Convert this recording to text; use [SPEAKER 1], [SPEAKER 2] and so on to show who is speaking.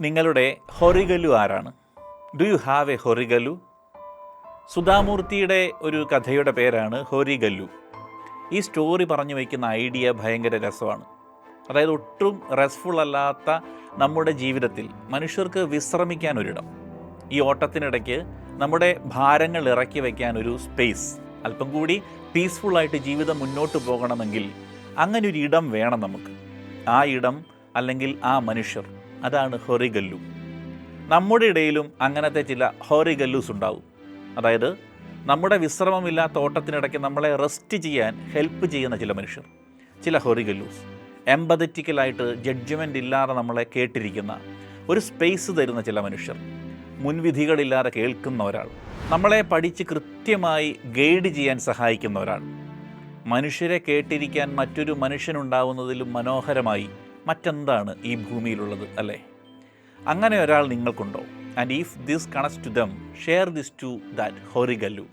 [SPEAKER 1] നിങ്ങളുടെ ഹൊറിഗല്ലു ആരാണ്? ഡു യു ഹാവ് എ ഹൊറിഗല്ലു? സുധാമൂർത്തിയുടെ ഒരു കഥയുടെ പേരാണ് ഹൊറിഗല്ലു. ഈ സ്റ്റോറി പറഞ്ഞു വയ്ക്കുന്ന ഐഡിയ ഭയങ്കര രസമാണ്. അതായത് ഒട്ടും റെസ്റ്റ്ഫുൾ അല്ലാത്ത നമ്മുടെ ജീവിതത്തിൽ മനുഷ്യർക്ക് വിശ്രമിക്കാൻ ഒരിടം, ഈ ഓട്ടത്തിനിടയ്ക്ക് നമ്മുടെ ഭാരങ്ങൾ ഇറക്കി വയ്ക്കാൻ ഒരു സ്പേസ്, അല്പം കൂടി പീസ്ഫുള്ളായിട്ട് ജീവിതം മുന്നോട്ട് പോകണമെങ്കിൽ അങ്ങനെ ഒരു ഇടം വേണം നമുക്ക്. ആ ഇടം അല്ലെങ്കിൽ ആ മനുഷ്യർ, അതാണ് ഹൊറിഗല്ലു. നമ്മുടെ ഇടയിലും അങ്ങനത്തെ ചില ഹൊറിഗല്ലൂസ് ഉണ്ടാവും. അതായത് നമ്മുടെ വിശ്രമമില്ലാത്ത ഓട്ടത്തിനിടയ്ക്ക് നമ്മളെ റെസ്റ്റ് ചെയ്യാൻ ഹെൽപ്പ് ചെയ്യുന്ന ചില മനുഷ്യർ, ചില ഹൊറിഗല്ലൂസ്. എമ്പതറ്റിക്കലായിട്ട് ജഡ്ജ്മെൻ്റ് ഇല്ലാതെ നമ്മളെ കേട്ടിരിക്കുന്ന, ഒരു സ്പേസ് തരുന്ന ചില മനുഷ്യർ, മുൻവിധികളില്ലാതെ കേൾക്കുന്ന ഒരാൾ, നമ്മളെ പഠിച്ച് കൃത്യമായി ഗൈഡ് ചെയ്യാൻ സഹായിക്കുന്ന ഒരാൾ. മനുഷ്യരെ കേട്ടിരിക്കാൻ മറ്റൊരു മനുഷ്യനുണ്ടാവുന്നതിലും മനോഹരമായി മറ്റെന്താണ് ഈ ഭൂമിയിലുള്ളത്, അല്ലേ? അങ്ങനെ ഒരാൾ നിങ്ങൾക്കുണ്ടോ? And if this connects to them, share this to that Horigallu.